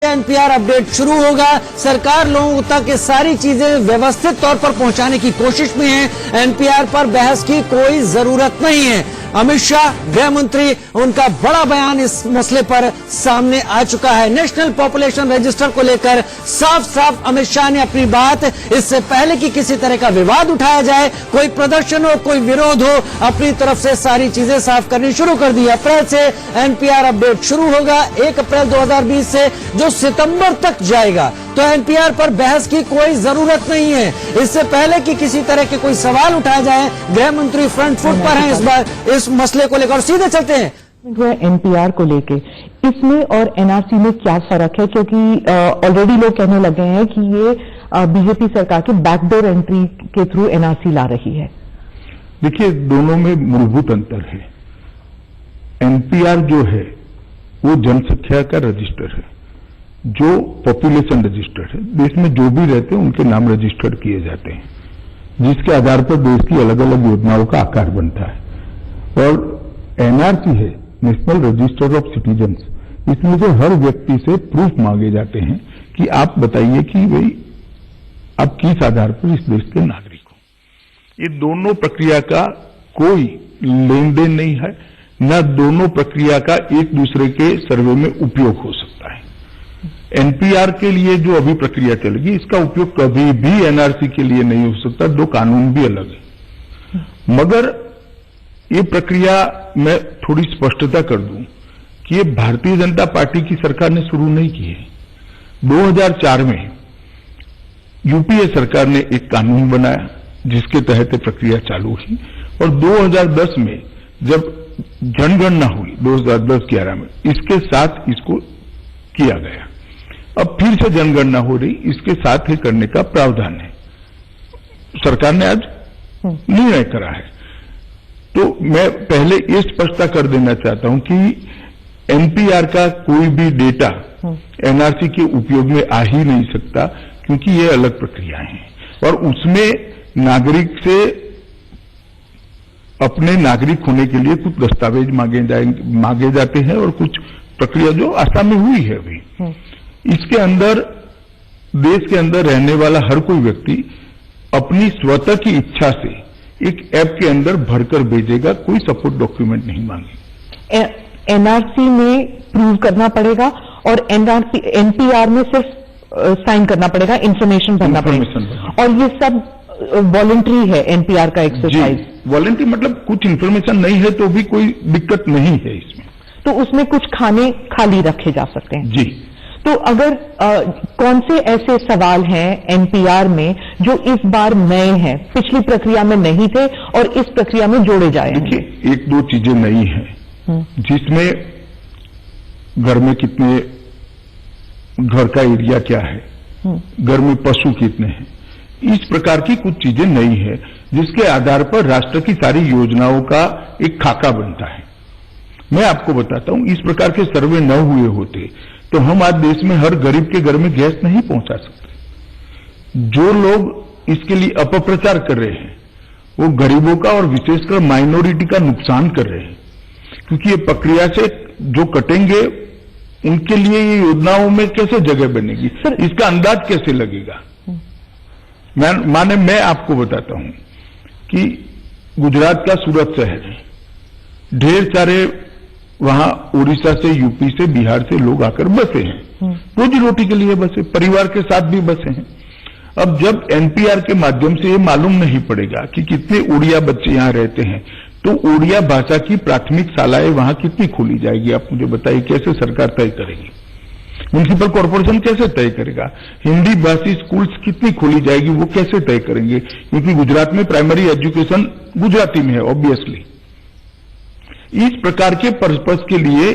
का NPR update शुरू होगा। सरकार लोगों तक ये सारी चीजें व्यवस्थित तौर पर पहुंचाने की कोशिश में है। एनपीआर पर बहस की कोई जरूरत नहीं है। अमित शाह गृह मंत्री, उनका बड़ा बयान इस मसले पर सामने आ चुका है। नेशनल पॉपुलेशन रजिस्टर को लेकर साफ साफ अमित शाह ने अपनी बात, इससे पहले कि किसी तरह का विवाद उठाया जाए, कोई प्रदर्शन हो, कोई विरोध हो, अपनी तरफ से सारी चीजें साफ करनी शुरू कर दी। अप्रैल से एनपीआर अपडेट शुरू होगा, 1 अप्रैल 2020 से, जो सितंबर तक जाएगा। तो एनपीआर पर बहस की कोई जरूरत नहीं है। इससे पहले कि किसी तरह के कोई सवाल उठाया जाए, गृह मंत्री फ्रंट फुट पर हैं इस बार इस मसले को लेकर। सीधे चलते हैं एनपीआर को लेके, इसमें और एनआरसी में क्या फर्क है? क्योंकि ऑलरेडी लोग कहने लगे हैं कि ये बीजेपी सरकार के बैकडोर एंट्री के थ्रू एनआरसी ला रही है। देखिए, दोनों में मूलभूत अंतर है। एनपीआर जो है वो जनसंख्या का रजिस्टर है, जो पॉपुलेशन रजिस्टर है। देश में जो भी रहते हैं उनके नाम रजिस्टर्ड किए जाते हैं, जिसके आधार पर देश की अलग अलग योजनाओं का आकार बनता है। और एनआरसी है, नेशनल रजिस्टर ऑफ सिटीजन्स। इसमें से हर व्यक्ति से प्रूफ मांगे जाते हैं कि आप बताइए कि भाई आप किस आधार पर इस देश के नागरिक हो। ये दोनों प्रक्रिया का कोई लेन देन नहीं है, न दोनों प्रक्रिया का एक दूसरे के सर्वे में उपयोग हो सकता है। एनपीआर के लिए जो अभी प्रक्रिया चलेगी, इसका उपयोग कभी भी एनआरसी के लिए नहीं हो सकता। दो कानून भी अलग है। मगर ये प्रक्रिया मैं थोड़ी स्पष्टता कर दूं कि ये भारतीय जनता पार्टी की सरकार ने शुरू नहीं की है। 2004 में यूपीए सरकार ने एक कानून बनाया जिसके तहत प्रक्रिया चालू हुई, और 2010 में जब जनगणना हुई 2010-11 में, इसके साथ इसको किया गया। अब फिर से जनगणना हो रही, इसके साथ ही करने का प्रावधान है। सरकार ने आज निर्णय करा है। तो मैं पहले ये स्पष्टता कर देना चाहता हूं कि एनपीआर का कोई भी डेटा एनआरसी के उपयोग में आ ही नहीं सकता, क्योंकि ये अलग प्रक्रियाएं हैं और उसमें नागरिक से अपने नागरिक होने के लिए कुछ दस्तावेज मांगे जाते हैं और कुछ प्रक्रिया जो आसाम में हुई है अभी। इसके अंदर देश के अंदर रहने वाला हर कोई व्यक्ति अपनी स्वतः की इच्छा से एक ऐप के अंदर भरकर भेजेगा, कोई सपोर्ट डॉक्यूमेंट नहीं मांगे। एनआरसी में प्रूव करना पड़ेगा और एनपीआर में सिर्फ साइन करना पड़ेगा, इंफॉर्मेशन भरना पड़ेगा, और ये सब वॉलंटरी है एनपीआर का एक्सरसाइज। वॉलंटरी मतलब कुछ इंफॉर्मेशन नहीं है तो भी कोई दिक्कत नहीं है इसमें। तो उसमें कुछ खाने खाली रखे जा सकते हैं जी। तो अगर कौन से ऐसे सवाल हैं एनपीआर में जो इस बार नए हैं, पिछली प्रक्रिया में नहीं थे और इस प्रक्रिया में जोड़े जाए? देखिए, एक दो चीजें नई हैं जिसमें घर में कितने, घर का एरिया क्या है, घर में पशु कितने हैं, इस प्रकार की कुछ चीजें नई है, जिसके आधार पर राष्ट्र की सारी योजनाओं का एक खाका बनता है। मैं आपको बताता हूं, इस प्रकार के सर्वे न हुए होते तो हम आज देश में हर गरीब के घर में गैस नहीं पहुंचा सकते। जो लोग इसके लिए अपप्रचार कर रहे हैं वो गरीबों का और विशेषकर माइनॉरिटी का नुकसान कर रहे हैं, क्योंकि ये प्रक्रिया से जो कटेंगे उनके लिए ये योजनाओं में कैसे जगह बनेगी, इसका अंदाज कैसे लगेगा। मैं आपको बताता हूं कि गुजरात का सूरत शहर है, ढेर सारे वहां उड़ीसा से, यूपी से, बिहार से लोग आकर बसे हैं, रोजी रोटी के लिए बसे, परिवार के साथ भी बसे हैं। अब जब एनपीआर के माध्यम से ये मालूम नहीं पड़ेगा कि कितने उड़िया बच्चे यहां रहते हैं, तो उड़िया भाषा की प्राथमिक शालाएं वहां कितनी खोली जाएगी, आप मुझे बताइए, कैसे सरकार तय करेगी? म्युनिसिपल कॉर्पोरेशन कैसे तय करेगा? हिंदी भाषी स्कूल्स कितनी खोली जाएगी, वो कैसे तय करेंगे? क्योंकि गुजरात में प्राइमरी एजुकेशन गुजराती में है ऑब्वियसली। इस प्रकार के पर्पस के लिए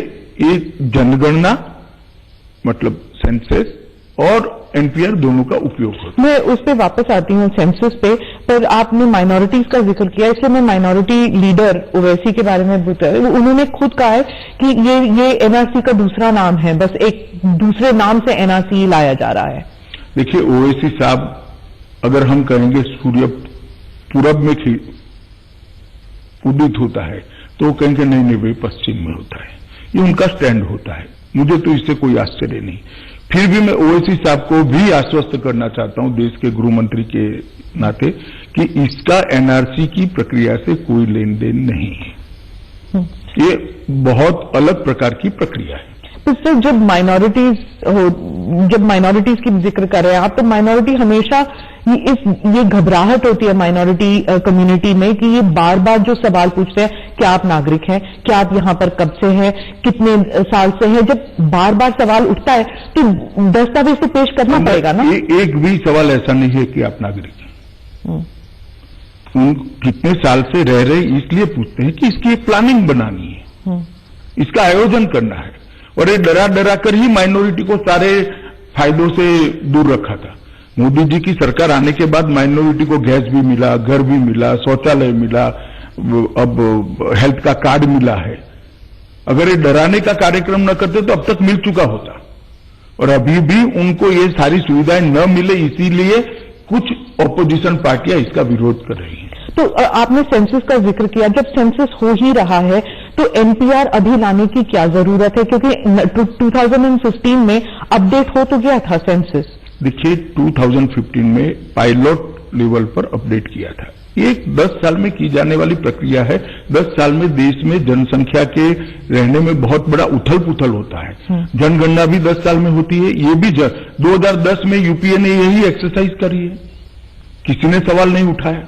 एक जनगणना मतलब सेंसस और एनपीआर दोनों का उपयोग होता है। मैं उस पर वापस आती हूँ सेंसस पे, पर आपने माइनॉरिटीज का जिक्र किया, इसलिए मैं माइनॉरिटी लीडर ओवैसी के बारे में उन्होंने खुद कहा है कि ये एनआरसी का दूसरा नाम है, बस एक दूसरे नाम से एनआरसी लाया जा रहा है। देखिए, ओवैसी साहब, अगर हम कहेंगे सूर्य पूरब में उदित होता है तो कहेंगे नहीं भाई पश्चिम में होता है, ये उनका स्टैंड होता है। मुझे तो इससे कोई आश्चर्य नहीं। फिर भी मैं ओवैसी साहब को भी आश्वस्त करना चाहता हूं देश के गृह मंत्री के नाते कि इसका एनआरसी की प्रक्रिया से कोई लेन देन नहीं है। ये बहुत अलग प्रकार की प्रक्रिया है। तो सर जब माइनॉरिटीज की जिक्र कर रहे हैं आप, तो माइनॉरिटी हमेशा ये घबराहट होती है माइनॉरिटी कम्युनिटी में कि ये बार बार जो सवाल पूछते हैं, क्या आप नागरिक हैं, क्या आप यहां पर कब से हैं, कितने साल से हैं, जब बार बार सवाल उठता है तो दस्तावेज तो पेश करना पड़ेगा ना। एक भी सवाल ऐसा नहीं है कि आप नागरिक हैं। कितने साल से रह रहे इसलिए पूछते हैं कि इसकी एक प्लानिंग बनानी है, इसका आयोजन करना है। और ये डरा डरा कर ही माइनॉरिटी को सारे फायदों से दूर रखा था। मोदी जी की सरकार आने के बाद माइनॉरिटी को गैस भी मिला, घर भी मिला, शौचालय मिला, अब हेल्थ का कार्ड मिला है। अगर ये डराने का कार्यक्रम न करते तो अब तक मिल चुका होता। और अभी भी उनको ये सारी सुविधाएं न मिले, इसीलिए कुछ ऑपोजिशन पार्टियां इसका विरोध कर रही हैं। तो आपने सेंसस का जिक्र किया, जब सेंसस हो ही रहा है तो एनपीआर अभी लाने की क्या जरूरत है, क्योंकि 2015 में अपडेट हो तो गया था सेंसस। देखिए 2015 में पायलट लेवल पर अपडेट किया था। एक 10 साल में की जाने वाली प्रक्रिया है। 10 साल में देश में जनसंख्या के रहने में बहुत बड़ा उथल पुथल होता है। जनगणना भी 10 साल में होती है। ये भी 2010 में यूपीए ने यही एक्सरसाइज करी है, किसी ने सवाल नहीं उठाया।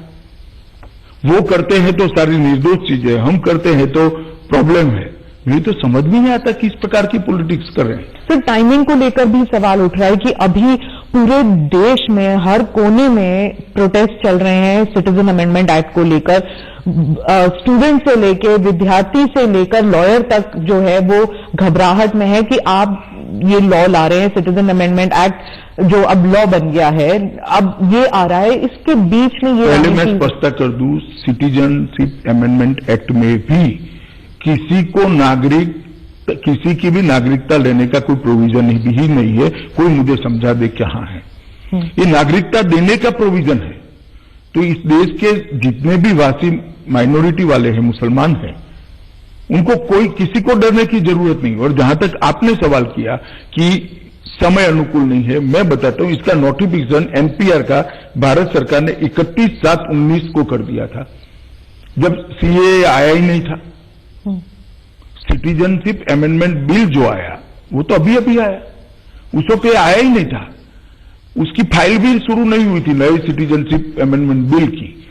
वो करते हैं तो सारी निर्दोष चीजें, हम करते हैं तो प्रॉब्लम है। मुझे तो समझ भी नहीं आता किस प्रकार की पॉलिटिक्स कर रहे हैं। सर टाइमिंग को लेकर भी सवाल उठ रहा है कि अभी पूरे देश में हर कोने में प्रोटेस्ट चल रहे हैं सिटीजन अमेंडमेंट एक्ट को लेकर। स्टूडेंट से लेकर विद्यार्थी से लेकर लॉयर तक जो है वो घबराहट में है कि आप ये लॉ ला रहे हैं, सिटीजन अमेंडमेंट एक्ट जो अब लॉ बन गया है, अब ये आ रहा है, इसके बीच में ये पहले मैं स्पष्टता कर दूं, सिटीजनशिप अमेंडमेंट एक्ट में भी किसी की भी नागरिकता लेने का कोई प्रोविजन ही नहीं है। कोई मुझे समझा दे कहां है। ये नागरिकता देने का प्रोविजन है। तो इस देश के जितने भी वासी माइनॉरिटी वाले हैं, मुसलमान हैं, उनको किसी को डरने की जरूरत नहीं। और जहां तक आपने सवाल किया कि समय अनुकूल नहीं है, मैं बताता हूं, इसका नोटिफिकेशन एनपीआर का भारत सरकार ने 31/7/19 को कर दिया था, जब सीए आया ही नहीं था। सिटीजनशिप अमेंडमेंट बिल जो आया वो तो अभी अभी आया, उस वक्त आया ही नहीं था। उसकी फाइल भी शुरू नहीं हुई थी नई सिटीजनशिप अमेंडमेंट बिल की।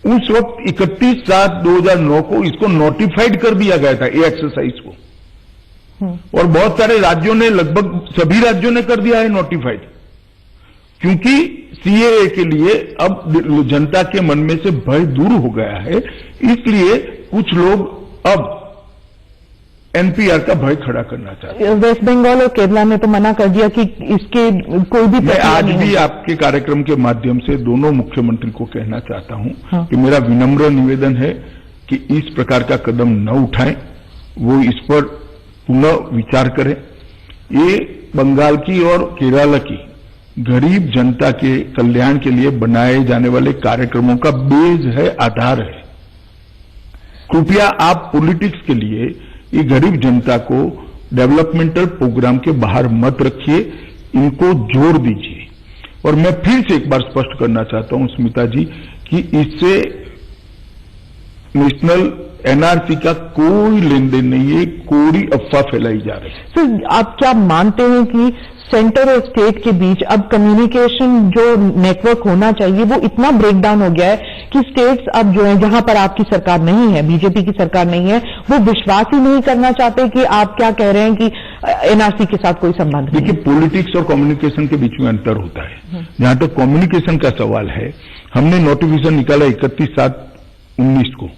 उस वक्त 31/7/2009 को इसको नोटिफाइड कर दिया गया था, ये एक्सरसाइज को। और बहुत सारे राज्यों ने, लगभग सभी राज्यों ने कर दिया है नोटिफाइड, क्योंकि सीएए के लिए अब जनता के मन में से भय दूर हो गया है। इसलिए कुछ लोग अब एनपीआर का भय खड़ा करना चाहते हैं। वेस्ट बंगाल और केरला ने तो मना कर दिया कि इसके कोई भी। मैं आज भी आपके कार्यक्रम के माध्यम से दोनों मुख्यमंत्री को कहना चाहता हूं कि मेरा विनम्र निवेदन है कि इस प्रकार का कदम न उठाएं, वो इस पर पुनः विचार करें। ये बंगाल की और केरला की गरीब जनता के कल्याण के लिए बनाए जाने वाले कार्यक्रमों का बेस है, आधार है। कृपया आप पॉलिटिक्स के लिए ये गरीब जनता को डेवलपमेंटल प्रोग्राम के बाहर मत रखिए, इनको जोड़ दीजिए। और मैं फिर से एक बार स्पष्ट करना चाहता हूं स्मिता जी कि इससे नेशनल एनआरसी का कोई लेन देन नहीं है, कोई अफवाह फैलाई जा रही है। सर आप क्या मानते हैं कि सेंटर और स्टेट के बीच अब कम्युनिकेशन जो नेटवर्क होना चाहिए वो इतना ब्रेकडाउन हो गया है कि स्टेट्स अब जो है, जहां पर आपकी सरकार नहीं है, बीजेपी की सरकार नहीं है, वो विश्वास ही नहीं करना चाहते कि आप क्या कह रहे हैं कि एनआरसी के साथ कोई संबंध नहीं। देखिए पॉलिटिक्स और कम्युनिकेशन के बीच में अंतर होता है। जहां तक कम्युनिकेशन का सवाल है, हमने नोटिफिकेशन निकाला 31/7/19 को।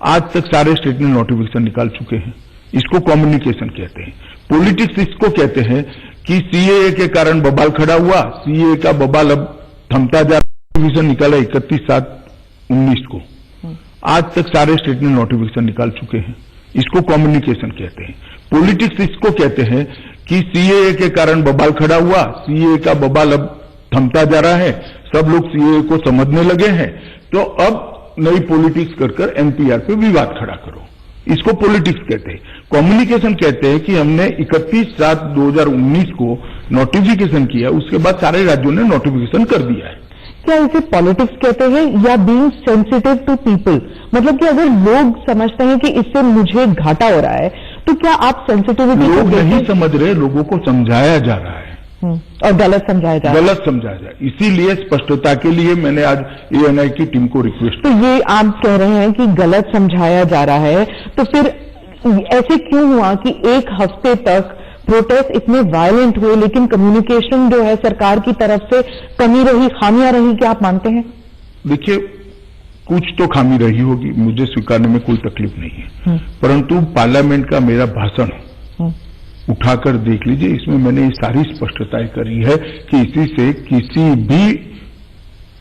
आज तक सारे स्टेट ने नोटिफिकेशन निकाल चुके हैं। इसको कम्युनिकेशन कहते हैं। पॉलिटिक्स इसको कहते हैं कि सीएए के कारण बवाल खड़ा हुआ, सीएए का बवाल अब थमता जा रहा। नोटिफिकेशन निकाला 31/7/19 को। आज तक सारे स्टेट ने नोटिफिकेशन निकाल चुके हैं। इसको कम्युनिकेशन कहते हैं। पॉलिटिक्स इसको कहते हैं कि सीएए के कारण बवाल खड़ा हुआ, सीएए का बवाल अब थमता जा रहा है, सब लोग सीएए को समझने लगे हैं, तो अब नई पॉलिटिक्स कर एनपीआर पे विवाद खड़ा करो। इसको पॉलिटिक्स कहते हैं। कम्युनिकेशन कहते हैं कि हमने 31/7/2019 को नोटिफिकेशन किया, उसके बाद सारे राज्यों ने नोटिफिकेशन कर दिया है। क्या इसे पॉलिटिक्स कहते हैं या बीइंग सेंसिटिव टू पीपल? मतलब कि अगर लोग समझते हैं कि इससे मुझे घाटा हो रहा है, तो क्या आप सेंसिटिविटी लोग नहीं समझ रहे, लोगों को समझाया जा रहा है और गलत समझाया जा रहा है? गलत समझाया जाए, इसीलिए स्पष्टता के लिए मैंने आज एएनआई की टीम को रिक्वेस्ट तो ये आप कह रहे हैं कि गलत समझाया जा रहा है, तो फिर ऐसे क्यों हुआ कि एक हफ्ते तक प्रोटेस्ट इतने वायलेंट हुए लेकिन कम्युनिकेशन जो है सरकार की तरफ से कमी रही, खामियां रही, क्या आप मानते हैं? देखिए, कुछ तो खामी रही होगी, मुझे स्वीकारने में कोई तकलीफ नहीं है, परंतु पार्लियामेंट का मेरा भाषण उठाकर देख लीजिए, इसमें मैंने ये सारी स्पष्टताएं करी है कि इसी से किसी भी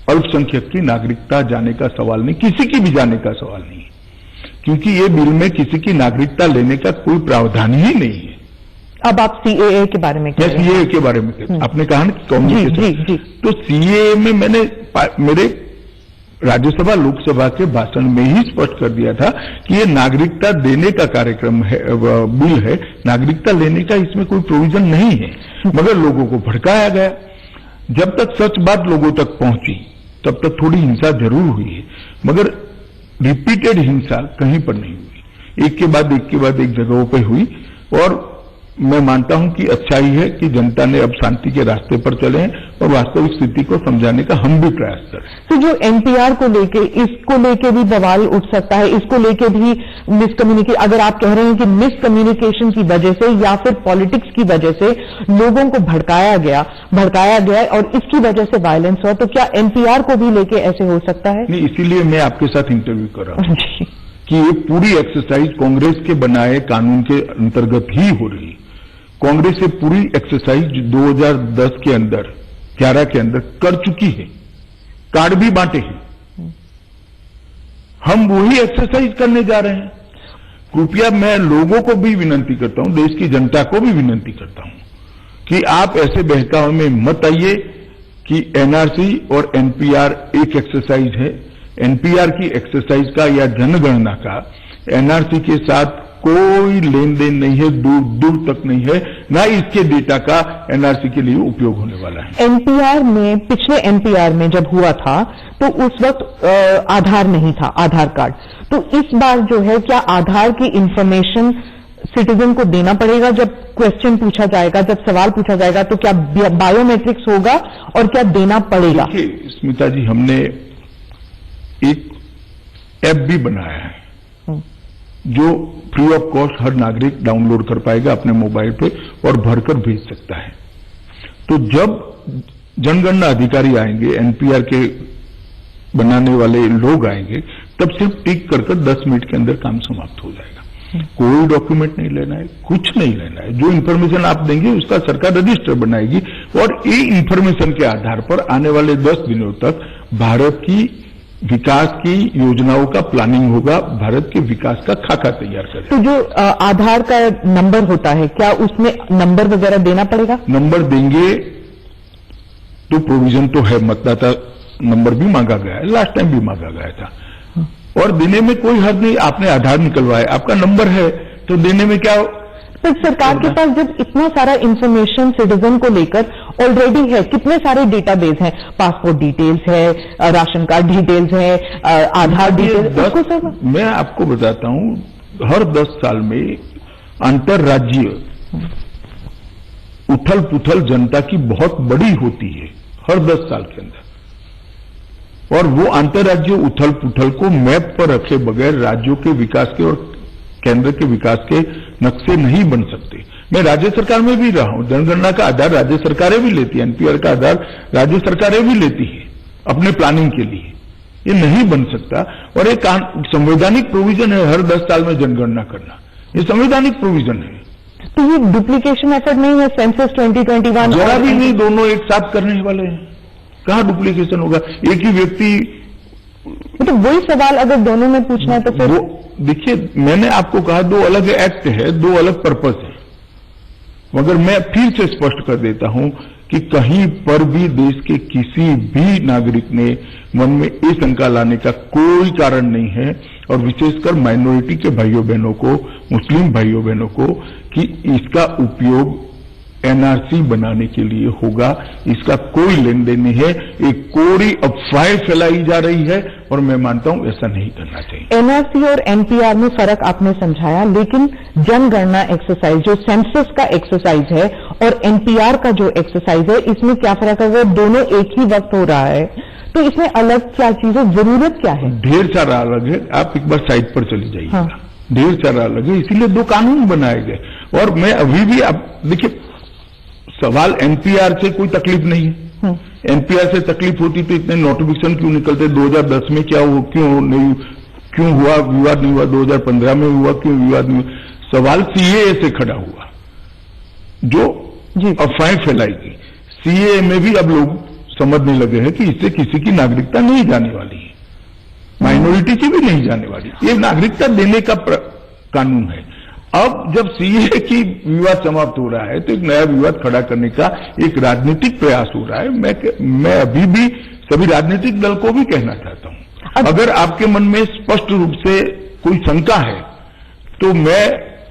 अल्पसंख्यक की नागरिकता जाने का सवाल नहीं, किसी की भी जाने का सवाल नहीं है, क्योंकि ये बिल में किसी की नागरिकता लेने का कोई प्रावधान ही नहीं है। अब आप सीएए के बारे में मैं सीएए के बारे में कहता हूं, आपने कहा ना कि कम्युनिकेशन, तो सीएए में मैंने मेरे राज्यसभा लोकसभा के भाषण में ही स्पष्ट कर दिया था कि ये नागरिकता देने का कार्यक्रम है, बिल है, नागरिकता लेने का इसमें कोई प्रोविजन नहीं है, मगर लोगों को भड़काया गया। जब तक सच बात लोगों तक पहुंची तब तक थोड़ी हिंसा जरूर हुई है, मगर रिपीटेड हिंसा कहीं पर नहीं हुई, एक के बाद एक जगहों पर हुई। और मैं मानता हूं कि अच्छाई है कि जनता ने अब शांति के रास्ते पर चले हैं और वास्तविक स्थिति को समझाने का हम भी प्रयास करें। तो जो एनपीआर को लेके, इसको लेके भी बवाल उठ सकता है, इसको लेके भी मिसकम्युनिकेशन, अगर आप कह रहे हैं कि मिसकम्युनिकेशन की वजह से या फिर पॉलिटिक्स की वजह से लोगों को भड़काया गया और इसकी वजह से वायलेंस हुआ, तो क्या एनपीआर को भी लेके ऐसे हो सकता है? नहीं, इसीलिए मैं आपके साथ इंटरव्यू कर रहा हूं कि ये पूरी एक्सरसाइज कांग्रेस के बनाए कानून के अंतर्गत ही हो रही है। कांग्रेस ये पूरी एक्सरसाइज 2010 के अंदर 11 के अंदर कर चुकी है, कार्ड भी बांटे हैं, हम वही एक्सरसाइज करने जा रहे हैं। कृपया मैं लोगों को भी विनंती करता हूं, देश की जनता को भी विनंती करता हूं कि आप ऐसे बहकावे में मत आइए कि एनआरसी और एनपीआर एक एक्सरसाइज है। एनपीआर की एक्सरसाइज का या जनगणना का एनआरसी के साथ कोई लेन देन नहीं है, दूर दूर तक नहीं है, ना इसके डेटा का एनआरसी के लिए उपयोग होने वाला है। एनपीआर में, पिछले एनपीआर में जब हुआ था तो उस वक्त आधार नहीं था, आधार कार्ड। तो इस बार जो है, क्या आधार की इंफॉर्मेशन सिटीजन को देना पड़ेगा? जब क्वेश्चन पूछा जाएगा, जब सवाल पूछा जाएगा, तो क्या बायोमेट्रिक्स होगा और क्या देना पड़ेगा? देखिए स्मिता जी, हमने एक ऐप भी बनाया है जो फ्री ऑफ कॉस्ट हर नागरिक डाउनलोड कर पाएगा अपने मोबाइल पे और भरकर भेज सकता है। तो जब जनगणना अधिकारी आएंगे, एनपीआर के बनाने वाले लोग आएंगे, तब सिर्फ टिक कर 10 मिनट के अंदर काम समाप्त हो जाएगा। कोई डॉक्यूमेंट नहीं लेना है, कुछ नहीं लेना है, जो इंफॉर्मेशन आप देंगे उसका सरकार रजिस्टर बनाएगी और ये इंफॉर्मेशन के आधार पर आने वाले 10 दिनों तक भारत की विकास की योजनाओं का प्लानिंग होगा, भारत के विकास का खाका तैयार करें। तो जो आधार का नंबर होता है, क्या उसमें नंबर वगैरह देना पड़ेगा? नंबर देंगे तो प्रोविजन तो है, मतदाता नंबर भी मांगा गया है, लास्ट टाइम भी मांगा गया था और देने में कोई हर्ज नहीं। आपने आधार निकलवाया, आपका नंबर है, तो देने में क्या? तो सरकार के पास जब इतना सारा इंफॉर्मेशन सिटीजन को लेकर ऑलरेडी है, कितने सारे डेटाबेस हैं, पासपोर्ट डिटेल्स है, राशन कार्ड डिटेल्स है, आधार डिटेल्स। मैं आपको बताता हूं, हर 10 साल में अंतर्राज्यीय उथल पुथल जनता की बहुत बड़ी होती है, हर 10 साल के अंदर, और वो अंतर्राज्यीय उथल पुथल को मैप पर रखे बगैर राज्यों के विकास के और केंद्र के विकास के नक्शे नहीं बन सकते। मैं राज्य सरकार में भी रहा हूं, जनगणना का आधार राज्य सरकारें भी लेती है, एनपीआर का आधार राज्य सरकारें भी लेती है अपने प्लानिंग के लिए, ये नहीं बन सकता। और एक संवैधानिक प्रोविजन है हर 10 साल में जनगणना करना, ये संवैधानिक प्रोविजन है। तो ये डुप्लीकेशन एफर्ट नहीं है? सेंसस 2021 जरा भी नहीं, दोनों एक साथ करने वाले हैं, कहां डुप्लीकेशन होगा? एक ही व्यक्ति, तो वही सवाल अगर दोनों में पूछना है तो फिर देखिए, मैंने आपको कहा 2 अलग एक्ट है, 2 अलग पर्पस है, मगर मैं फिर से स्पष्ट कर देता हूं कि कहीं पर भी देश के किसी भी नागरिक ने मन में ये शंका लाने का कोई कारण नहीं है, और विशेषकर माइनॉरिटी के भाइयों बहनों को, मुस्लिम भाइयों बहनों को, कि इसका उपयोग एनआरसी बनाने के लिए होगा, इसका कोई लेन देन नहीं है। एक कोरी अफवाह फैलाई जा रही है और मैं मानता हूं ऐसा नहीं करना चाहिए। एनआरसी और एनपीआर में फर्क आपने समझाया, लेकिन जनगणना एक्सरसाइज जो सेंसस का एक्सरसाइज है और एनपीआर का जो एक्सरसाइज है, इसमें क्या फर्क है? दोनों एक ही वक्त हो रहा है, तो इसमें अलग क्या चीज है, जरूरत क्या है? ढेर सारा अलग है। आप एक बार साइट पर चली जाइएगा। हाँ। ढेर सारा अलग है, इसीलिए 2 कानून बनाए गए। और मैं अभी भी, आप देखिए, सवाल एनपीआर से कोई तकलीफ नहीं है। एनपीआर से तकलीफ होती तो इतने नोटिफिकेशन क्यों निकलते? 2010 में क्या हो, क्यों हुआ विवाद नहीं हुआ? 2015 में हुआ, क्यों विवाद नहीं हुआ? सवाल सीएए से खड़ा हुआ, जो अफवाहें फैलाएगी। सीएए में भी अब लोग समझने लगे हैं कि इससे किसी की नागरिकता नहीं जाने वाली है, माइनॉरिटी की भी नहीं जाने वाली। ये नागरिकता देने का कानून है। अब जब सीएए की विवाद समाप्त हो रहा है तो एक नया विवाद खड़ा करने का एक राजनीतिक प्रयास हो रहा है। मैं अभी भी सभी राजनीतिक दल को भी कहना चाहता हूं, अगर आपके मन में स्पष्ट रूप से कोई शंका है तो मैं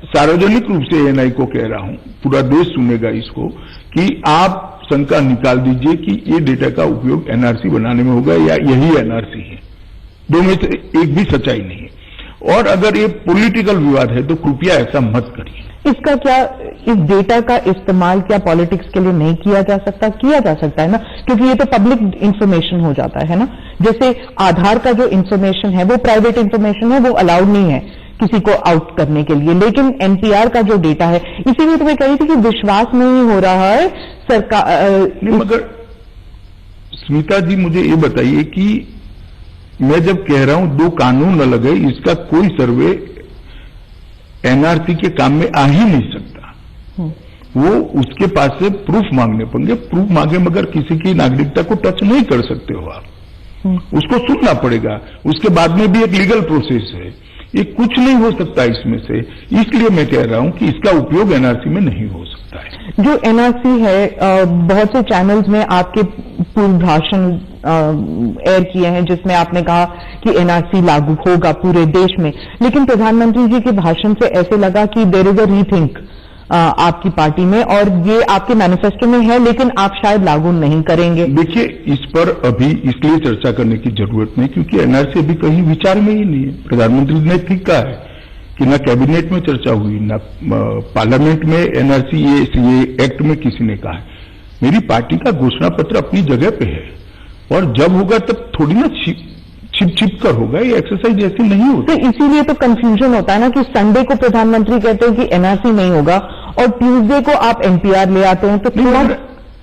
सार्वजनिक रूप से एएनआई को कह रहा हूं, पूरा देश सुनेगा इसको, कि आप शंका निकाल दीजिए कि ये डेटा का उपयोग एनआरसी बनाने में होगा या यही एनआरसी है। दो में से एक भी सच्चाई नहीं है। और अगर ये पॉलिटिकल विवाद है तो कृपया ऐसा मत करिए। इसका क्या, इस डेटा का इस्तेमाल क्या पॉलिटिक्स के लिए नहीं किया जा सकता? किया जा सकता है ना, क्योंकि ये तो पब्लिक इंफॉर्मेशन हो जाता है ना। जैसे आधार का जो इंफॉर्मेशन है वो प्राइवेट इंफॉर्मेशन है, वो अलाउड नहीं है किसी को आउट करने के लिए, लेकिन एनपीआर का जो डेटा है, इसीलिए तो मैं कह रही थी कि विश्वास नहीं हो रहा है सरकार। मगर स्मिता जी, मुझे ये बताइए कि मैं जब कह रहा हूं 2 कानून अलग है, इसका कोई सर्वे एनआरसी के काम में आ ही नहीं सकता। वो उसके पास से प्रूफ मांगने पड़ेंगे। प्रूफ मांगे मगर किसी की नागरिकता को टच नहीं कर सकते हो आप, उसको सुनना पड़ेगा। उसके बाद में भी एक लीगल प्रोसेस है, ये कुछ नहीं हो सकता इसमें से। इसलिए मैं कह रहा हूं कि इसका उपयोग एनआरसी में नहीं हो सकता है। जो एनआरसी है, बहुत से चैनल्स में आपके पूर्व भाषण एयर किए हैं जिसमें आपने कहा कि एनआरसी लागू होगा पूरे देश में, लेकिन प्रधानमंत्री जी के भाषण से ऐसे लगा कि देयर इज अ रीथिंक आपकी पार्टी में, और ये आपके मैनिफेस्टो में है लेकिन आप शायद लागू नहीं करेंगे। देखिए, इस पर अभी इसलिए चर्चा करने की जरूरत नहीं क्योंकि एनआरसी अभी कहीं विचार में ही नहीं है। प्रधानमंत्री ने ठीक कहा है कि न कैबिनेट में चर्चा हुई, न पार्लियामेंट में एनआरसी ये एक्ट में किसी ने कहा है। मेरी पार्टी का घोषणा पत्र अपनी जगह पे है और जब होगा तब थोड़ी ना छिप कर होगा, ये एक्सरसाइज ऐसी नहीं होती। तो इसीलिए तो कंफ्यूजन होता है ना कि संडे को प्रधानमंत्री कहते हैं कि एनआरसी नहीं होगा और ट्यूसडे को आप एनपीआर ले आते हैं, तो थोड़ा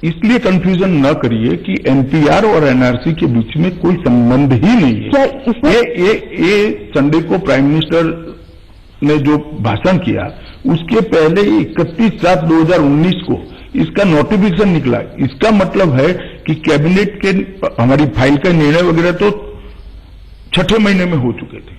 इसलिए कंफ्यूजन न करिए कि एनपीआर और एनआरसी के बीच में कोई संबंध ही नहीं है। क्या इसमें ये संडे को प्राइम मिनिस्टर ने जो भाषण किया उसके पहले 31/7/2019 को इसका नोटिफिकेशन निकला। इसका मतलब है कि कैबिनेट के हमारी फाइल का निर्णय वगैरह तो 6ठे महीने में हो चुके थे।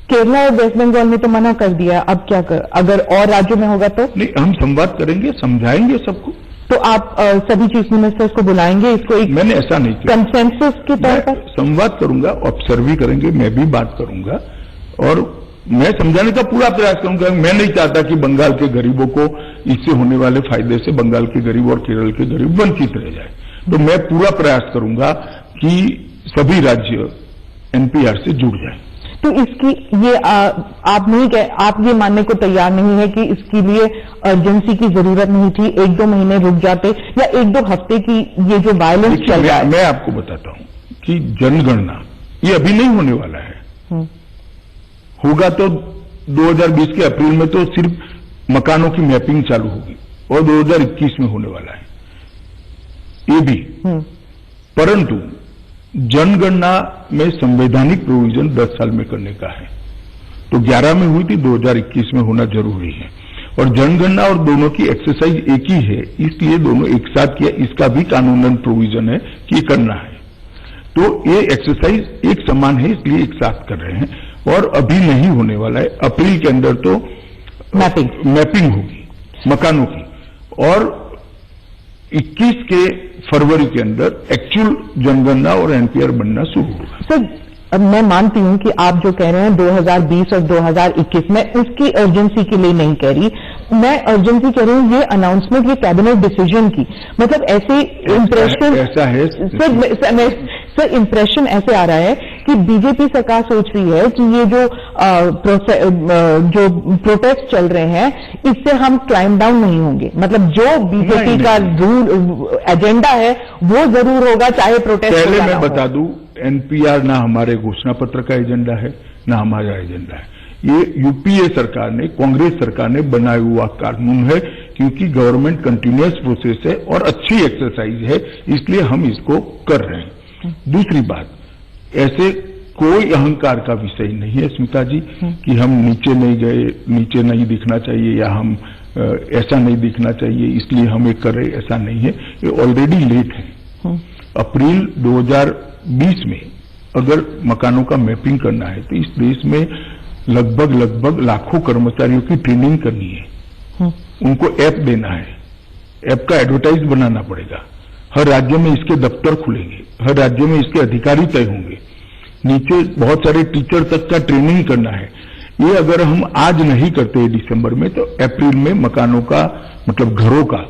केरला और वेस्ट बंगाल में तो मना कर दिया, अब क्या कर, अगर और राज्यों में होगा तो? नहीं, हम संवाद करेंगे, समझाएंगे सबको। तो आप सभी चीफ मिनिस्टर्स को बुलाएंगे, इसको एक मैंने ऐसा नहीं किया, कंसेंसस के तौर पर संवाद करूंगा, ऑब्जर्व भी करेंगे, मैं भी बात करूंगा और मैं समझाने का पूरा प्रयास करूंगा। मैं नहीं चाहता कि बंगाल के गरीबों को इससे होने वाले फायदे से बंगाल के गरीब और केरल के गरीब वंचित रह जाए। तो मैं पूरा प्रयास करूंगा कि सभी राज्य एनपीआर से जुड़ जाए। तो इसकी ये आप ये मानने को तैयार नहीं है कि इसके लिए अर्जेंसी की जरूरत नहीं थी, 1-2 महीने रुक जाते या 1-2 हफ्ते की ये जो वायलेंस चल रहा है? मैं आपको बताता हूं कि जनगणना ये अभी नहीं होने वाला है। होगा तो 2020 के अप्रैल में तो सिर्फ मकानों की मैपिंग चालू होगी और 2021 में होने वाला है ये भी। परंतु जनगणना में संवैधानिक प्रोविजन 10 साल में करने का है, तो 11 में हुई थी, 2021 में होना जरूरी है। और जनगणना और दोनों की एक्सरसाइज एक ही है, इसलिए दोनों एक साथ किया। इसका भी कानूनन प्रोविजन है कि ये करना है, तो ये एक्सरसाइज एक समान है, इसलिए एक साथ कर रहे हैं। और अभी नहीं होने वाला है, अप्रैल के अंदर तो मैपिंग होगी मकानों की और 21 के फरवरी के अंदर एक्चुअल जनगणना और एनपीआर बनना शुरू होगा। सर, मैं मानती हूं कि आप जो कह रहे हैं 2020 और 2021 में, उसकी अर्जेंसी के लिए नहीं कह रही, मैं अर्जेंसी कह रही हूँ, ये अनाउंसमेंट, ये कैबिनेट डिसीजन की, मतलब ऐसे इम्प्रेशन ऐसा है सर इम्प्रेशन ऐसे आ रहा है कि बीजेपी सरकार सोच रही है कि ये जो प्रोटेस्ट चल रहे हैं इससे हम क्लाइम डाउन नहीं होंगे, मतलब जो बीजेपी का रूल एजेंडा है वो जरूर होगा चाहे प्रोटेस्ट। पहले मैं बता दूं, एनपीआर ना हमारे घोषणा पत्र का एजेंडा है ना हमारा एजेंडा है। ये यूपीए सरकार ने, कांग्रेस सरकार ने बनाया हुआ कानून है, क्योंकि गवर्नमेंट कंटिन्यूअस प्रोसेस है और अच्छी एक्सरसाइज है, इसलिए हम इसको कर रहे हैं। दूसरी बात, ऐसे कोई अहंकार का विषय नहीं है स्मिता जी कि हम नीचे नहीं गए, नीचे नहीं दिखना चाहिए, या हम ऐसा नहीं दिखना चाहिए इसलिए हम ये कर रहे, ऐसा नहीं है। ये ऑलरेडी लेट है। अप्रैल 2020 में अगर मकानों का मैपिंग करना है तो इस देश में लगभग लाखों कर्मचारियों की ट्रेनिंग करनी है, उनको ऐप देना है, ऐप का एडवर्टाइज बनाना पड़ेगा, हर राज्य में इसके दफ्तर खुलेंगे, हर राज्य में इसके अधिकारी तय होंगे, नीचे बहुत सारे टीचर तक का ट्रेनिंग करना है। ये अगर हम आज नहीं करते दिसंबर में तो अप्रैल में मकानों का, मतलब घरों का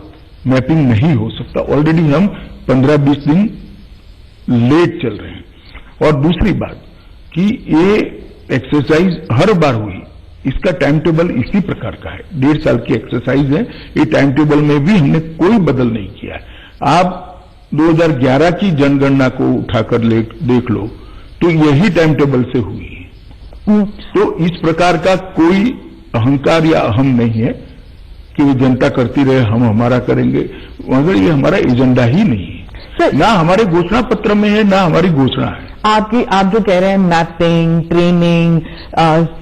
मैपिंग नहीं हो सकता। ऑलरेडी हम 15-20 दिन लेट चल रहे हैं। और दूसरी बात कि ये एक्सरसाइज हर बार हुई, इसका टाइम टेबल इसी प्रकार का है, 1.5 साल की एक्सरसाइज है। ये टाइम टेबल में भी हमने कोई बदल नहीं किया है। आप 2011 की जनगणना को उठाकर देख लो तो यही टाइम टेबल से हुई है। तो इस प्रकार का कोई अहंकार या अहम नहीं है कि वो जनता करती रहे, हम हमारा करेंगे, मगर ये हमारा एजेंडा ही नहीं है, ना हमारे घोषणा पत्र में है, ना हमारी घोषणा है। आप जो कह रहे हैं मैपिंग, ट्रेनिंग,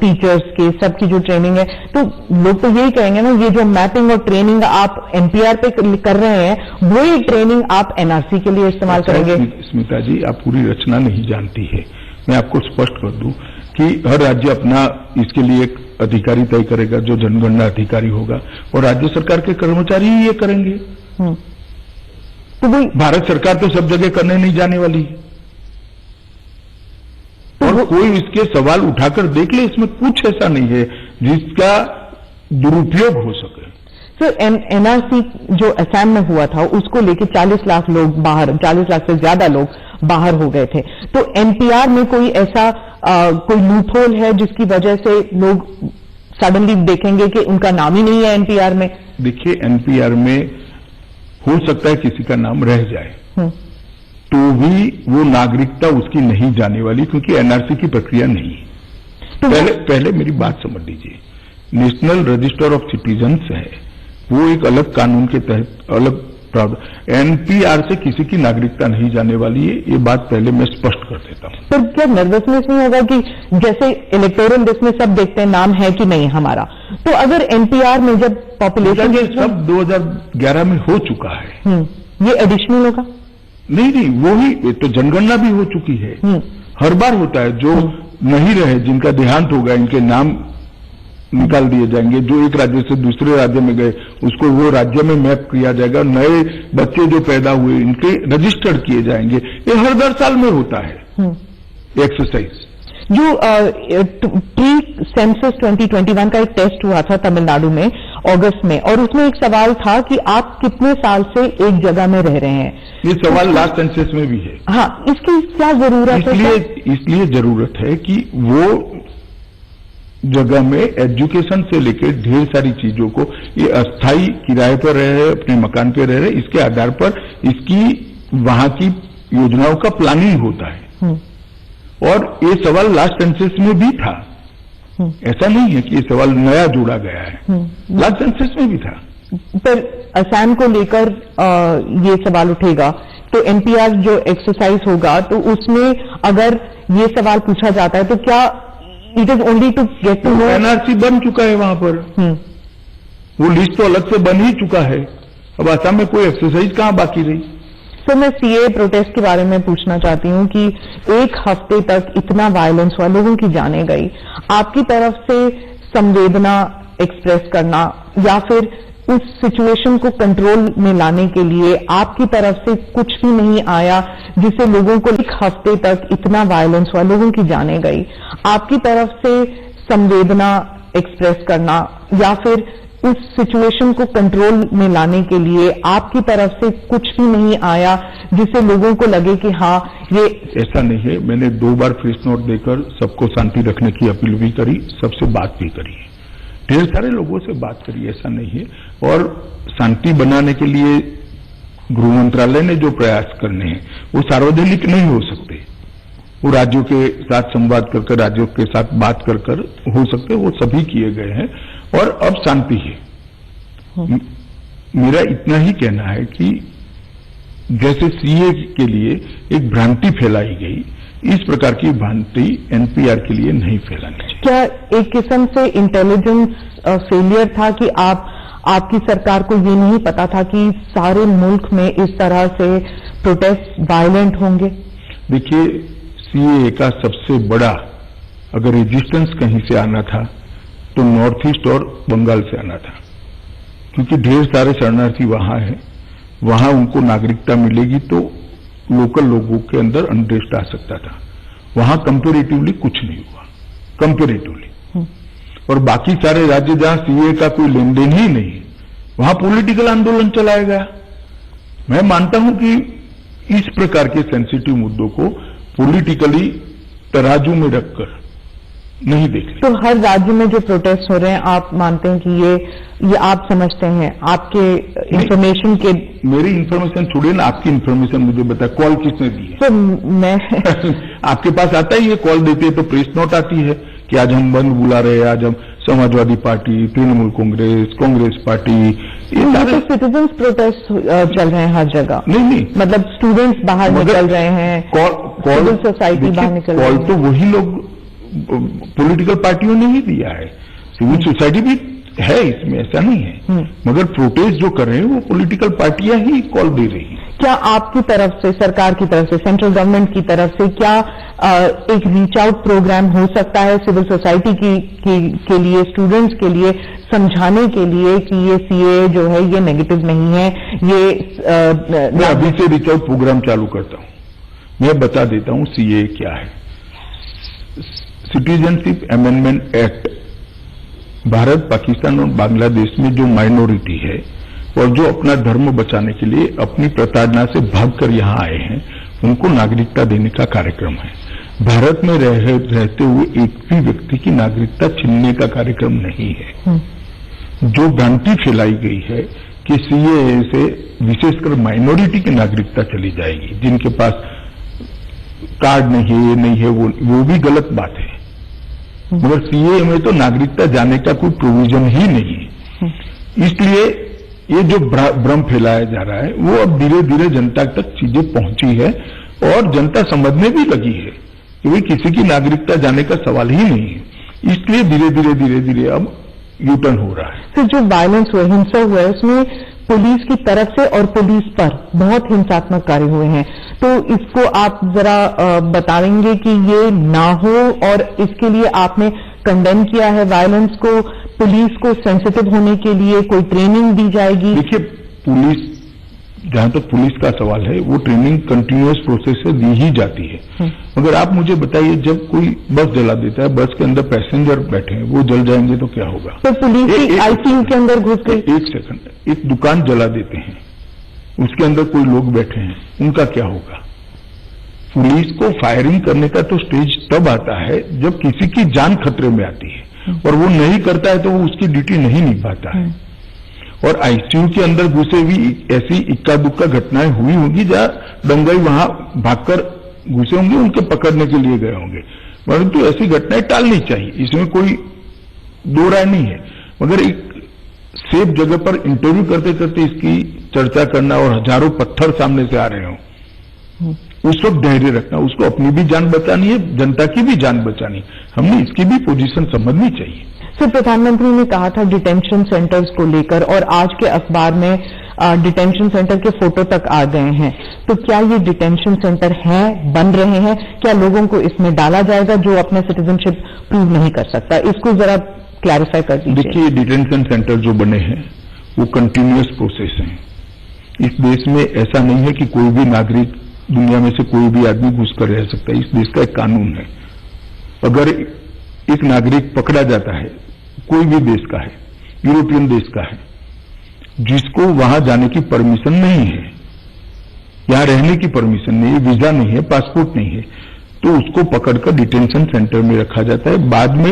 टीचर्स के सबकी जो ट्रेनिंग है, तो लोग तो यही कहेंगे ना, ये जो मैपिंग और ट्रेनिंग आप एनपीआर पे कर रहे हैं वही ट्रेनिंग आप एनआरसी के लिए इस्तेमाल करेंगे। स्मिता जी, आप पूरी रचना नहीं जानती है। मैं आपको स्पष्ट कर दूं कि हर राज्य अपना इसके लिए एक अधिकारी तय करेगा जो जनगणना अधिकारी होगा, और राज्य सरकार के कर्मचारी ही ये करेंगे। तो वही भारत सरकार तो सब जगह करने नहीं जाने वाली है। और कोई इसके सवाल उठाकर देख ले, इसमें कुछ ऐसा नहीं है जिसका दुरुपयोग हो सके। सर, एनआरसी जो असम में हुआ था उसको लेके 40 लाख लोग बाहर, 40 लाख से ज्यादा लोग बाहर हो गए थे। तो एनपीआर में कोई ऐसा कोई लूपहोल है जिसकी वजह से लोग सडनली देखेंगे कि उनका नाम ही नहीं है एनपीआर में? देखिए, एनपीआर में हो सकता है किसी का नाम रह जाए, तो भी वो नागरिकता उसकी नहीं जाने वाली, क्योंकि एनआरसी की प्रक्रिया नहीं है। पहले मेरी बात समझ लीजिए, नेशनल रजिस्टर ऑफ सिटीजन्स है, वो एक अलग कानून के तहत अलग प्रावधान। एनपीआर से किसी की नागरिकता नहीं जाने वाली है, ये बात पहले मैं स्पष्ट कर देता हूं। पर क्या नर्वसनेस नहीं होगा कि जैसे इलेक्टोरल लिस्ट में सब देखते हैं नाम है कि नहीं हमारा, तो अगर एनपीआर में जब पॉपुलेशन सब 2011 में हो चुका है, ये एडिशनल होगा? नहीं, वो ही तो जनगणना भी हो चुकी है, हर बार होता है। जो नहीं रहे, जिनका देहांत होगा, इनके नाम निकाल दिए जाएंगे। जो एक राज्य से दूसरे राज्य में गए उसको वो राज्य में मैप किया जाएगा। नए बच्चे जो पैदा हुए इनके रजिस्टर्ड किए जाएंगे। ये हर 10 साल में होता है एक्सरसाइज। जो प्री सेंसस 2021 का एक टेस्ट हुआ था तमिलनाडु में अगस्त में, और उसमें एक सवाल था कि आप कितने साल से एक जगह में रह रहे हैं। ये सवाल लास्ट सेंसस में भी है। हाँ, इसकी क्या जरूरत है? इसलिए जरूरत है कि वो जगह में एजुकेशन से लेकर ढेर सारी चीजों को, ये अस्थायी किराए पर रह रहे, अपने मकान पे रह रहे, इसके आधार पर इसकी वहां की योजनाओं का प्लानिंग होता है। और ये सवाल लास्ट सेंसस में भी था, ऐसा नहीं है कि ये सवाल नया जोड़ा गया है, लास्ट सेंसस में भी था। पर असम को लेकर ये सवाल उठेगा तो एनपीआर जो एक्सरसाइज होगा तो उसमें अगर ये सवाल पूछा जाता है तो क्या it is only to get to know? NRC बन चुका है वहां पर, वो लिस्ट तो अलग से बन ही चुका है। अब असम में कोई एक्सरसाइज कहां बाकी रही? तो मैं सीए प्रोटेस्ट के बारे में पूछना चाहती हूं कि एक हफ्ते तक इतना वायलेंस हुआ, लोगों की जानें गई, आपकी तरफ से संवेदना एक्सप्रेस करना या फिर उस सिचुएशन को कंट्रोल में लाने के लिए आपकी तरफ से कुछ भी नहीं आया जिससे लोगों को एक हफ्ते तक इतना वायलेंस हुआ, लोगों की जानें गई, आपकी तरफ से संवेदना एक्सप्रेस करना या फिर उस सिचुएशन को कंट्रोल में लाने के लिए आपकी तरफ से कुछ भी नहीं आया जिससे लोगों को लगे कि हाँ ये ऐसा नहीं है। मैंने 2 बार प्रेस नोट देकर सबको शांति रखने की अपील भी करी, सबसे बात भी करी है, ढेर सारे लोगों से बात करी, ऐसा नहीं है। और शांति बनाने के लिए गृह मंत्रालय ने जो प्रयास करने हैं वो सार्वजनिक नहीं हो सकते, वो राज्यों के साथ संवाद कर राज्यों के साथ बात कर हो सकते, वो सभी किए गए हैं और अब शांति है। मेरा इतना ही कहना है कि जैसे सीए के लिए एक भ्रांति फैलाई गई, इस प्रकार की भ्रांति एनपीआर के लिए नहीं फैलानी चाहिए। क्या एक किस्म से इंटेलिजेंस फेलियर था कि आपकी सरकार को ये नहीं पता था कि सारे मुल्क में इस तरह से प्रोटेस्ट वायलेंट होंगे? देखिए, सीए का सबसे बड़ा अगर रेजिस्टेंस कहीं से आना था तो नॉर्थ ईस्ट और बंगाल से आना था, क्योंकि ढेर सारे शरणार्थी वहां हैं, वहां उनको नागरिकता मिलेगी तो लोकल लोगों के अंदर अनरेस्ट आ सकता था। वहां कंपेरेटिवली कुछ नहीं हुआ, कंपेरेटिवली। और बाकी सारे राज्य जहां सीए का कोई लेन देन ही नहीं है, वहां पॉलिटिकल आंदोलन चलाया गया। मैं मानता हूं कि इस प्रकार के सेंसिटिव मुद्दों को पॉलिटिकली तराजू में रखकर नहीं देख। तो हर राज्य में जो प्रोटेस्ट हो रहे हैं आप मानते हैं कि ये आप समझते हैं आपके इंफॉर्मेशन के? मेरी इंफॉर्मेशन छोड़िए ना, आपकी इंफॉर्मेशन मुझे बताए, कॉल किसने दी है? तो मैं आपके पास आता ही है, कॉल देती है तो प्रेस नोट आती है कि आज हम बंद बुला रहे हैं, आज हम समाजवादी पार्टी, तृणमूल कांग्रेस पार्टी, ये सारे सिटीजन्स प्रोटेस्ट चल रहे हैं हर जगह। नहीं, मतलब स्टूडेंट्स बाहर निकल रहे हैं, सिविल सोसाइटी बाहर निकल रही है। कॉल तो वही लोग पॉलिटिकल पार्टियों ने ही दिया है, सिविल सोसाइटी भी है इसमें, ऐसा नहीं है। मगर प्रोटेस्ट जो कर रहे हैं वो पॉलिटिकल पार्टियां ही कॉल दे रही हैं। क्या आपकी तरफ से, सरकार की तरफ से, सेंट्रल गवर्नमेंट की तरफ से क्या एक रीच आउट प्रोग्राम हो सकता है सिविल सोसाइटी के लिए, स्टूडेंट्स के लिए, समझाने के लिए कि ये सीए जो है ये नेगेटिव नहीं है, ये मैं अभी से रीच आउट प्रोग्राम चालू करता हूं। मैं बता देता हूं सीए क्या है। Citizenship amendment act Bharat, Pakistan और बांग्लादेश में जो माइनॉरिटी है और जो अपना धर्म बचाने के लिए अपनी प्रताड़ना से भागकर यहां आए हैं, उनको नागरिकता देने का कार्यक्रम है। भारत में रहते हुए एक भी व्यक्ति की नागरिकता छीनने का कार्यक्रम नहीं है। जो भ्रांति फैलाई गई है कि सीए से विशेषकर माइनॉरिटी की नागरिकता चली जाएगी, जिनके पास कार्ड नहीं है, ये नहीं है, वो भी गलत बात है। मगर सीए में तो नागरिकता जाने का कोई प्रोविजन ही नहीं है। इसलिए ये जो भ्रम फैलाया जा रहा है वो अब धीरे धीरे जनता तक चीजें पहुंची है और जनता समझने भी लगी है कि भाई किसी की नागरिकता जाने का सवाल ही नहीं है। इसलिए धीरे धीरे अब यूटर्न हो रहा है। तो जो वायलेंस हुआ, हिंसा हुआ है, उसमें पुलिस की तरफ से और पुलिस पर बहुत हिंसात्मक कार्य हुए हैं, तो इसको आप जरा बताएंगे कि ये ना हो और इसके लिए आपने कंडेम किया है वायलेंस को, पुलिस को सेंसिटिव होने के लिए कोई ट्रेनिंग दी जाएगी? देखिए, पुलिस, जहां तक पुलिस का सवाल है, वो ट्रेनिंग कंटिन्यूअस प्रोसेस से दी ही जाती है। मगर आप मुझे बताइए, जब कोई बस जला देता है, बस के अंदर पैसेंजर बैठे हैं, वो जल जाएंगे तो क्या होगा? तो पुलिस आईसीयू के अंदर घुस गई। एक सेकंड, एक दुकान जला देते हैं, उसके अंदर कोई लोग बैठे हैं, उनका क्या होगा? पुलिस को फायरिंग करने का तो स्टेज तब आता है जब किसी की जान खतरे में आती है, और वो नहीं करता है तो वो उसकी ड्यूटी नहीं निभाता है। और आईसीयू के अंदर घुसे भी ऐसी इक्का दुक्का घटनाएं हुई होंगी जहां दंगाई वहां भागकर घुसे होंगे, उनके पकड़ने के लिए गए होंगे, परंतु ऐसी घटनाएं टालनी चाहिए, इसमें कोई दो राय नहीं है। मगर एक सेफ जगह पर इंटरव्यू करते करते इसकी चर्चा करना और हजारों पत्थर सामने से आ रहे हो, उस वक्त धैर्य रखना, उसको अपनी भी जान बचानी है, जनता की भी जान बचानी, हमने इसकी भी पोजीशन समझनी चाहिए। सर, प्रधानमंत्री ने कहा था डिटेंशन सेंटर्स को लेकर, और आज के अखबार में डिटेंशन सेंटर के फोटो तक आ गए हैं, तो क्या ये डिटेंशन सेंटर हैं, बन रहे हैं? क्या लोगों को इसमें डाला जाएगा जो अपने सिटीजनशिप प्रूव नहीं कर सकता? इसको जरा क्लैरिफाई कर दीजिए। देखिए, डिटेंशन सेंटर जो बने हैं वो कंटिन्यूअस प्रोसेस है। इस देश में ऐसा नहीं है कि कोई भी नागरिक, दुनिया में से कोई भी आदमी घुसकर रह सकता है। इस देश का एक कानून है, अगर एक नागरिक पकड़ा जाता है, कोई भी देश का है, यूरोपियन देश का है, जिसको वहां जाने की परमिशन नहीं है, यहां रहने की परमिशन नहीं है, वीजा नहीं है, पासपोर्ट नहीं है, तो उसको पकड़कर डिटेंशन सेंटर में रखा जाता है। बाद में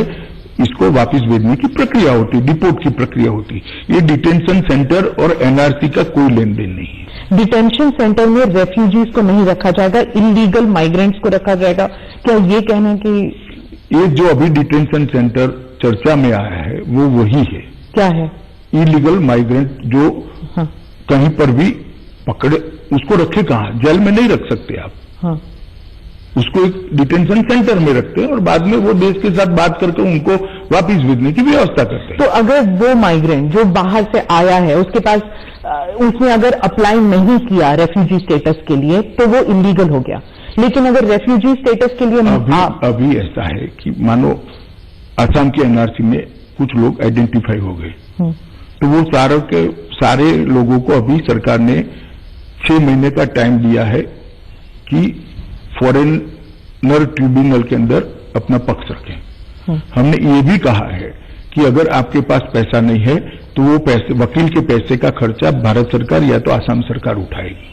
इसको वापस भेजने की प्रक्रिया होती है, डिपोर्ट की प्रक्रिया होती है। ये डिटेंशन सेंटर और एनआरसी का कोई लेन देन नहीं है। डिटेंशन सेंटर में रेफ्यूजीज को नहीं रखा जाएगा, इलीगल माइग्रेंट्स को रखा जाएगा, क्या ये कहना है कि ये जो अभी डिटेंशन सेंटर चर्चा में आया है वो वही है। क्या है? इलीगल माइग्रेंट जो हाँ, कहीं पर भी पकड़े, उसको रखे कहां? जेल में नहीं रख सकते आप, हाँ, उसको एक डिटेंशन सेंटर में रखते हैं और बाद में वो देश के साथ बात करके उनको वापस भेजने की व्यवस्था करते हैं। तो अगर वो माइग्रेंट जो बाहर से आया है उसके पास उसने अगर अप्लाई नहीं किया रेफ्यूजी स्टेटस के लिए तो वो इलीगल हो गया, लेकिन अगर रेफ्यूजी स्टेटस के लिए अभी ऐसा है कि मानो असम के एनआरसी में कुछ लोग आइडेंटिफाई हो गए, तो वो सारे लोगों को अभी सरकार ने 6 महीने का टाइम दिया है कि फॉरेनर ट्रिब्यूनल के अंदर अपना पक्ष रखें। हमने ये भी कहा है कि अगर आपके पास पैसा नहीं है तो वो पैसे, वकील के पैसे का खर्चा भारत सरकार या तो आसाम सरकार उठाएगी।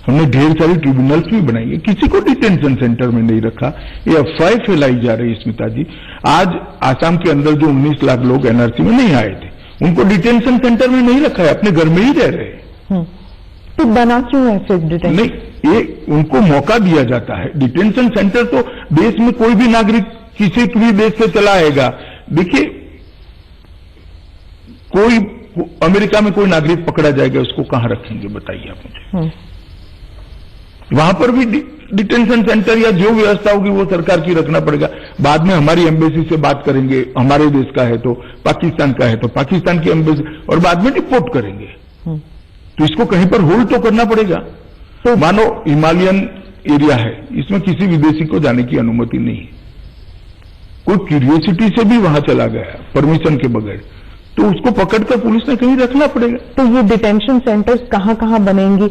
हमने ढेर सारी ट्रिब्यूनल्स भी बनाई है, किसी को डिटेंशन सेंटर में नहीं रखा। ये अफवाहें फैलाई जा रही है स्मिता जी। आज आसाम के अंदर जो 19 लाख लोग एनआरसी में नहीं आए थे, उनको डिटेंशन सेंटर में नहीं रखा है, अपने घर में ही रह रहे हैं। तो बना क्यों है फिर डिटेंशन? नहीं, ये उनको मौका दिया जाता है। डिटेंशन सेंटर तो देश में कोई भी नागरिक किसी भी देश से चला आएगा। देखिए, कोई अमेरिका में कोई नागरिक पकड़ा जाएगा, उसको कहां रखेंगे बताइए आप मुझे? वहां पर भी डिटेंशन सेंटर या जो व्यवस्था होगी वो सरकार की रखना पड़ेगा। बाद में हमारी एम्बेसी से बात करेंगे, हमारे देश का है तो पाकिस्तान का है तो पाकिस्तान की एम्बेसी, और बाद में डिपोर्ट करेंगे। तो इसको कहीं पर होल्ड तो करना पड़ेगा। तो मानो हिमालयन एरिया है, इसमें किसी विदेशी को जाने की अनुमति नहीं है, कोई क्यूरियोसिटी से भी वहां चला गया परमिशन के बगैर, तो उसको पकड़कर पुलिस ने कहीं रखना पड़ेगा। तो ये डिटेंशन सेंटर्स कहां कहां बनेंगी?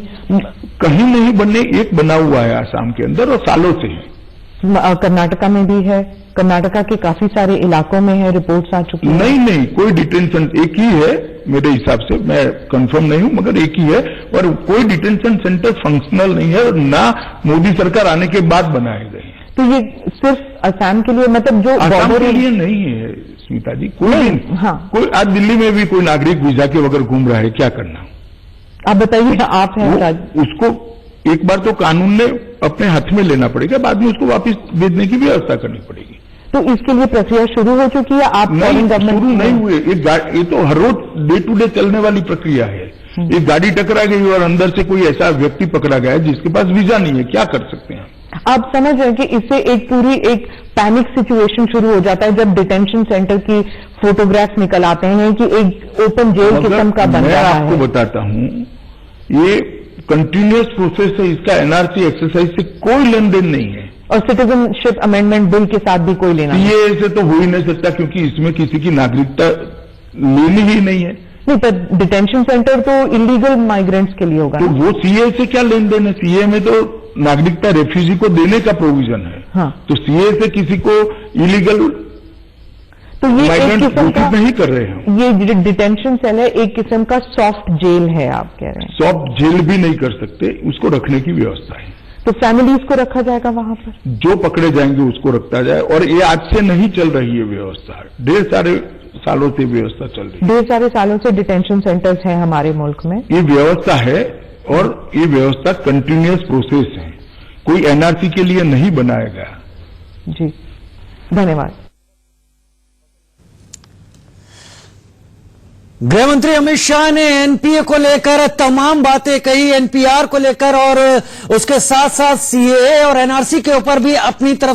कहीं नहीं बनने, एक बना हुआ है आसाम के अंदर और सालों से है। कर्नाटका में भी है, कर्नाटका के काफी सारे इलाकों में है, रिपोर्ट्स आ चुकी है। नहीं, कोई डिटेंशन, एक ही है मेरे हिसाब से, मैं कंफर्म नहीं हूं, मगर एक ही है और कोई डिटेंशन सेंटर फंक्शनल नहीं है और ना मोदी सरकार आने के बाद बनाए गए हैं। तो ये सिर्फ असम के लिए, मतलब जो असम के लिए नहीं है स्मिता जी, कोई आज दिल्ली में भी कोई नागरिक वीजा के बगैर घूम रहा है, क्या करना? आप बताइए, आप हैं उसको एक बार तो कानून ने अपने हाथ में लेना पड़ेगा, बाद में उसको वापस भेजने की व्यवस्था करनी पड़ेगी। तो इसके लिए प्रक्रिया शुरू हो चुकी है? आप नहीं, शुरू नहीं हुए, ये तो हर रोज डे टू डे चलने वाली प्रक्रिया है। एक गाड़ी टकरा गई और अंदर से कोई ऐसा व्यक्ति पकड़ा गया जिसके पास वीजा नहीं है, क्या कर सकते हैं? आप समझ रहे हैं कि इससे एक पैनिक सिचुएशन शुरू हो जाता है जब डिटेंशन सेंटर की फोटोग्राफ निकल आते हैं कि एक ओपन जेल किस्म का बन रहा है। मैं आपको बताता हूं, ये कंटिन्यूअस प्रोसेस है, इसका एनआरसी एक्सरसाइज से कोई लेन देन नहीं है और सिटीजनशिप अमेंडमेंट बिल के साथ भी कोई लेना नहीं। सीएए से तो हो ही नहीं सकता, क्योंकि इसमें किसी की नागरिकता लेनी ही नहीं है। नहीं, पर डिटेंशन सेंटर तो इलीगल माइग्रेंट्स के लिए होगा तो वो सीए से क्या लेन देन है? सीए में तो नागरिकता रेफ्यूजी को देने का प्रोविजन है। हाँ। तो सीए से किसी को इलीगल तो ये माइग्रेंट घोषित नहीं कर रहे हैं। ये डिटेंशन सेल है, एक किस्म का सॉफ्ट जेल है, आप कह रहे हैं? सॉफ्ट जेल भी नहीं कर सकते, उसको रखने की व्यवस्था है। तो फैमिलीज को रखा जाएगा वहां पर? जो पकड़े जाएंगे उसको रखा जाए, और ये आज से नहीं चल रही है व्यवस्था, ढेर सारे सालों से व्यवस्था चल रही है। ढेर सारे सालों से डिटेंशन सेंटर्स हैं हमारे मुल्क में, ये व्यवस्था है और ये व्यवस्था कंटिन्यूअस प्रोसेस है, कोई एनआरसी के लिए नहीं बनाया गया। जी, धन्यवाद। गृह मंत्री अमित शाह ने एनपीए को लेकर तमाम बातें कही, एनपीआर को लेकर, और उसके साथ साथ सीएए और एनआरसी के ऊपर भी अपनी तरफ